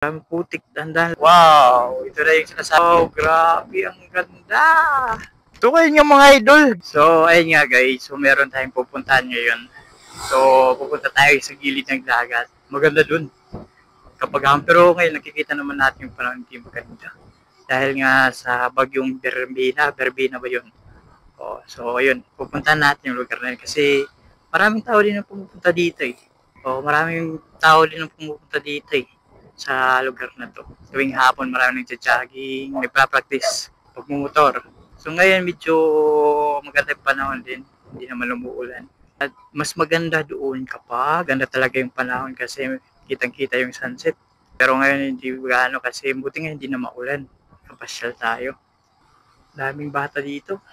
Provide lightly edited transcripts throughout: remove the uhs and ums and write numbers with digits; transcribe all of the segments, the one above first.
Ang putik, dandan. Wow! Ito na yung sinasabi. Wow, grabe, ang ganda! Ito kayo nga mga idol. So, ayun nga guys. So, meron tayong pupuntahan ngayon. So, pupunta tayo sa gilid ng dagat. Maganda dun. Pero ngayon, nakikita naman natin yung panahon hindi maganda. Dahil nga sa bagyong Berbina. Berbina ba yun? Oh, so, ayun. Pupuntahan natin yung lugar na yun. Kasi, maraming tao din ang pumupunta dito eh. Oh, maraming tao din ang pumupunta dito eh sa lugar na to. Tuwing hapon maraming nagja-jogging, nagpa-practice pagmumotor. So ngayon medyo maganda yung panahon din, hindi naman umuulan. At mas maganda doon kapag ganda talaga yung panahon kasi kitang-kita yung sunset. Pero ngayon hindi gaano kasi buti nga hindi na maulan. Kapasyal tayo. Daming bata dito.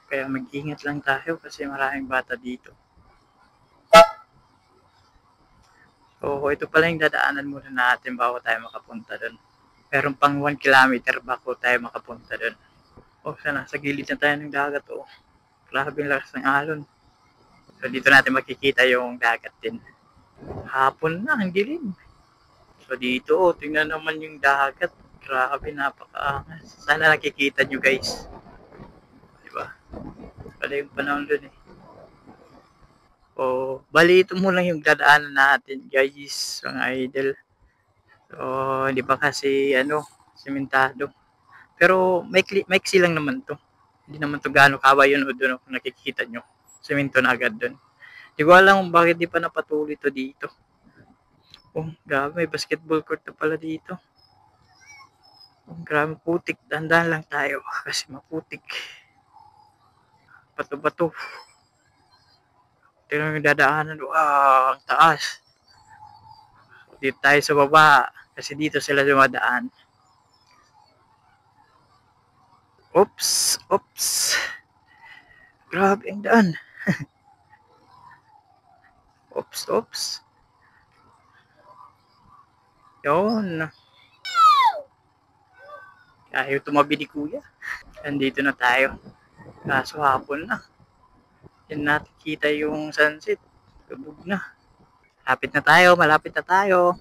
Kaya mag-ingat lang tayo kasi maraming bata dito. So, ito pala yung dadaanan muna natin bago tayo makapunta doon. Meron pang 1 kilometer bago tayo makapunta doon. Oh, sana, sa gilid na tayo ng dagat, oh. Grabe yung lakas ng alon. So, dito natin makikita yung dagat din. Hapon na, ang dilim. So, dito, oh, tingnan naman yung dagat. Grabe, napakaangas. Sana nakikita nyo, guys. Diba? Pala yung panahon doon, eh. Oh, bali ito muna yung dadaanan natin, guys, mga idol. So, hindi pa kasi sementado. Pero maiksi lang naman 'to. Hindi naman 'to gaano kawayan o doon kung nakikita nyo. Semento na agad doon. Hindi ko alam kung bakit di pa napatuloy to dito. Oh, grabe, may basketball court na pala dito. Oh, grabe, putik. Dahan-dahan lang tayo kasi maputik. Bato-bato. Tingnan yung dadaanan. Wow, ang taas. Dito tayo sa baba kasi dito sila dumadaan. Oops, oops. Grabe ang daan. Oops, oops. Yun. Ayaw tumabi ni kuya. Andito na tayo. Kaso hapon na. Yan natin kita yung sunset. Lubog na. Malapit na tayo.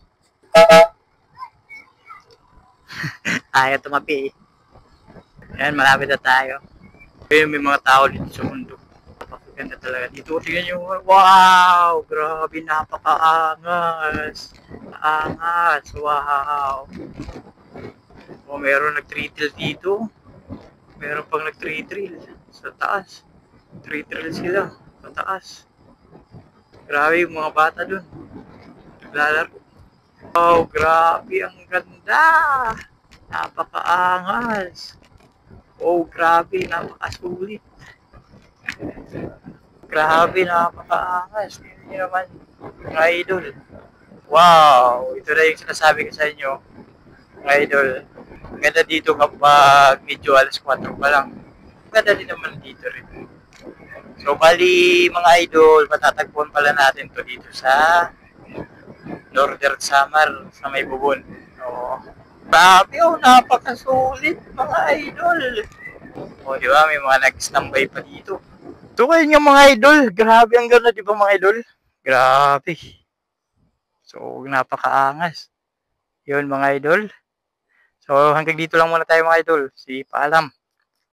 Ayaw tumabi. Yan, malapit na tayo. Ayun, may mga tao dito sa mundo. Napakaganda talaga dito. Tingnan nyo. Wow! Grabe, napakaangas. Angas. Wow. Oh, meron nag-trill dito. Meron pang nag-trill sa taas. Trill sila. Pataas. Grabe yung mga bata dun. Naglalaro. Wow, grabe. Ang ganda. Napakaangas. Oh, grabe. Napakasulit. Grabe, napakaangas. Hindi naman mga idol. Wow, ito na yung sinasabi ko sa inyo, mga idol. Ang ganda dito kapag medyo alas 4 pa lang. Ang ganda din naman dito rin. So, bali mga idol, matatagpuan pala natin to dito sa Northern Samar, sa may Bubon. Oh, grabe, oh, napakasulit mga idol. Oh, di ba, may mga nag-standby pa dito. Ito kayo nga mga idol. Grabe ang ganda, di ba mga idol? Grabe. So, napakaangas. Yun mga idol. So, hanggang dito lang muna tayo mga idol. Paalam.